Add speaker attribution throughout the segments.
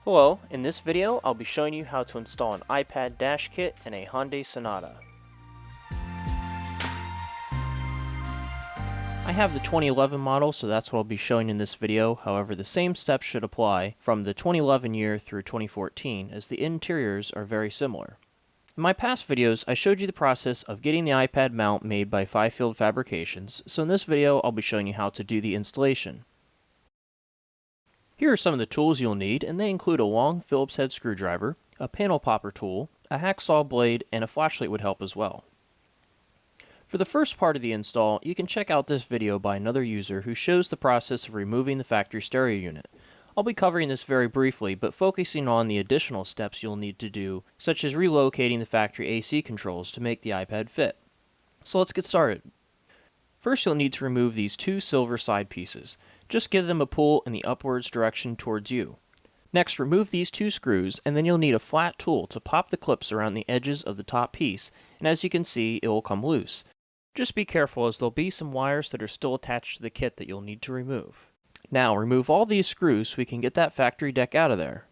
Speaker 1: Hello, in this video I'll be showing you how to install an iPad dash kit in a Hyundai Sonata. I have the 2011 model, so that's what I'll be showing in this video. However, the same steps should apply from the 2011 year through 2014, as the interiors are very similar. In my past videos, I showed you the process of getting the iPad mount made by Five-Field Fabrications, so in this video I'll be showing you how to do the installation. Here are some of the tools you'll need, and they include a long Phillips head screwdriver, a panel popper tool, a hacksaw blade, and a flashlight would help as well. For the first part of the install, you can check out this video by another user who shows the process of removing the factory stereo unit. I'll be covering this very briefly, but focusing on the additional steps you'll need to do, such as relocating the factory AC controls to make the iPad fit. So let's get started. First, you'll need to remove these two silver side pieces. Just give them a pull in the upwards direction towards you. Next, remove these two screws, and then you'll need a flat tool to pop the clips around the edges of the top piece, and as you can see, it will come loose. Just be careful, as there'll be some wires that are still attached to the kit that you'll need to remove. Now, remove all these screws so we can get that factory deck out of there.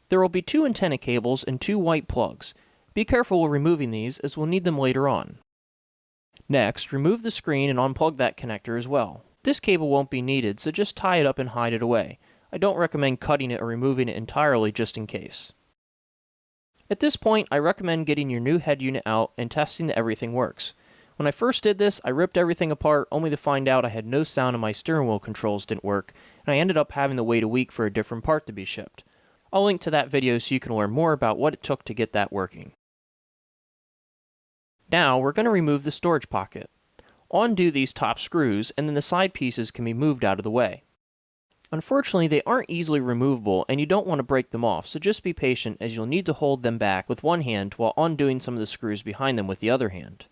Speaker 1: There will be two antenna cables and two white plugs. Be careful when removing these, as we'll need them later on. Next, remove the screen and unplug that connector as well. This cable won't be needed, so just tie it up and hide it away. I don't recommend cutting it or removing it entirely just in case. At this point, I recommend getting your new head unit out and testing that everything works. When I first did this, I ripped everything apart only to find out I had no sound and my steering wheel controls didn't work, and I ended up having to wait a week for a different part to be shipped. I'll link to that video so you can learn more about what it took to get that working. Now, we're going to remove the storage pocket. Undo these top screws, and then the side pieces can be moved out of the way. Unfortunately, they aren't easily removable, and you don't want to break them off, so just be patient, as you'll need to hold them back with one hand while undoing some of the screws behind them with the other hand.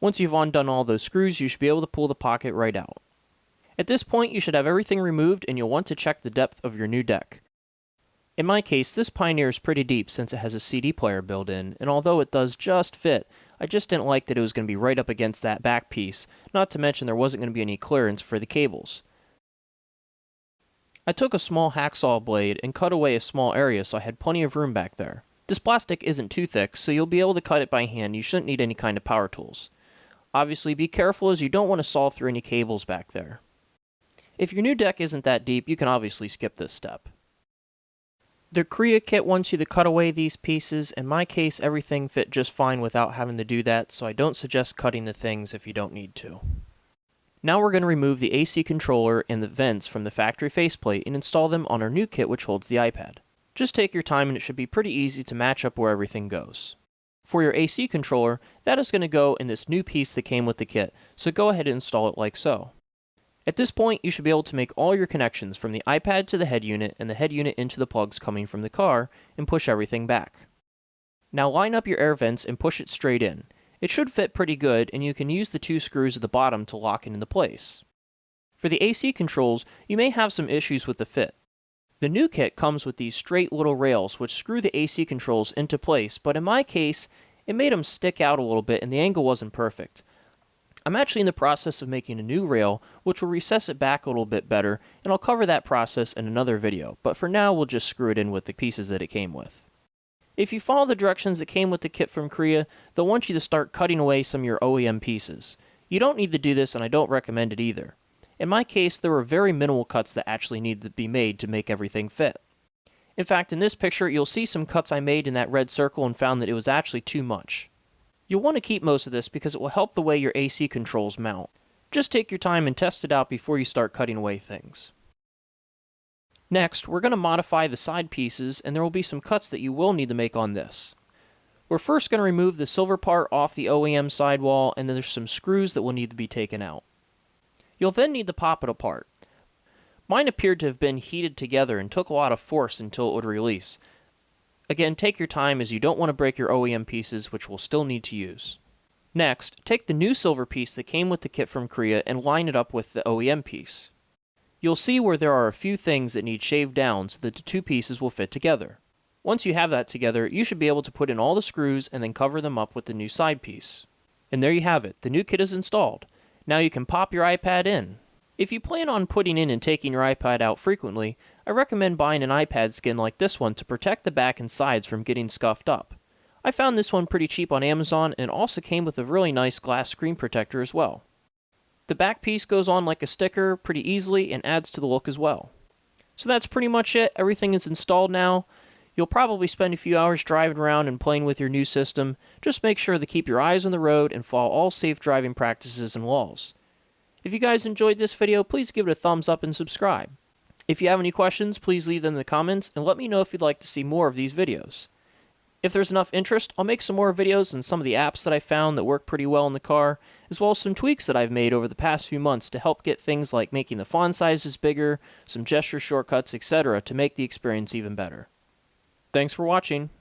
Speaker 1: Once you've undone all those screws, you should be able to pull the pocket right out. At this point, you should have everything removed, and you'll want to check the depth of your new deck. In my case, this Pioneer is pretty deep since it has a CD player built in, and although it does just fit, I just didn't like that it was going to be right up against that back piece, not to mention there wasn't going to be any clearance for the cables. I took a small hacksaw blade and cut away a small area so I had plenty of room back there. This plastic isn't too thick, so you'll be able to cut it by hand. You shouldn't need any kind of power tools. Obviously, be careful, as you don't want to saw through any cables back there. If your new deck isn't that deep, you can obviously skip this step. The Korea kit wants you to cut away these pieces. In my case, everything fit just fine without having to do that, so I don't suggest cutting the things if you don't need to. Now we're going to remove the AC controller and the vents from the factory faceplate and install them on our new kit, which holds the iPad. Just take your time, and it should be pretty easy to match up where everything goes. For your AC controller, that is going to go in this new piece that came with the kit, so go ahead and install it like so. At this point, you should be able to make all your connections from the iPad to the head unit and the head unit into the plugs coming from the car and push everything back. Now line up your air vents and push it straight in. It should fit pretty good, and you can use the two screws at the bottom to lock it into place. For the AC controls, you may have some issues with the fit. The new kit comes with these straight little rails which screw the AC controls into place, but in my case, it made them stick out a little bit and the angle wasn't perfect. I'm actually in the process of making a new rail, which will recess it back a little bit better, and I'll cover that process in another video, but for now we'll just screw it in with the pieces that it came with. If you follow the directions that came with the kit from Korea, they'll want you to start cutting away some of your OEM pieces. You don't need to do this, and I don't recommend it either. In my case, there were very minimal cuts that actually needed to be made to make everything fit. In fact, in this picture, you'll see some cuts I made in that red circle and found that it was actually too much. You'll want to keep most of this because it will help the way your AC controls mount. Just take your time and test it out before you start cutting away things. Next, we're going to modify the side pieces, and there will be some cuts that you will need to make on this. We're first going to remove the silver part off the OEM sidewall, and then there's some screws that will need to be taken out. You'll then need to pop it apart. Mine appeared to have been heated together and took a lot of force until it would release. Again, take your time, as you don't want to break your OEM pieces, which we'll still need to use. Next, take the new silver piece that came with the kit from Korea and line it up with the OEM piece. You'll see where there are a few things that need shaved down so that the two pieces will fit together. Once you have that together, you should be able to put in all the screws and then cover them up with the new side piece. And there you have it, the new kit is installed. Now you can pop your iPad in. If you plan on putting in and taking your iPad out frequently, I recommend buying an iPad skin like this one to protect the back and sides from getting scuffed up. I found this one pretty cheap on Amazon and it also came with a really nice glass screen protector as well. The back piece goes on like a sticker pretty easily and adds to the look as well. So that's pretty much it. Everything is installed now. You'll probably spend a few hours driving around and playing with your new system. Just make sure to keep your eyes on the road and follow all safe driving practices and laws. If you guys enjoyed this video, please give it a thumbs up and subscribe. If you have any questions, please leave them in the comments and let me know if you'd like to see more of these videos. If there's enough interest, I'll make some more videos on some of the apps that I found that work pretty well in the car, as well as some tweaks that I've made over the past few months to help get things like making the font sizes bigger, some gesture shortcuts, etc. to make the experience even better. Thanks for watching.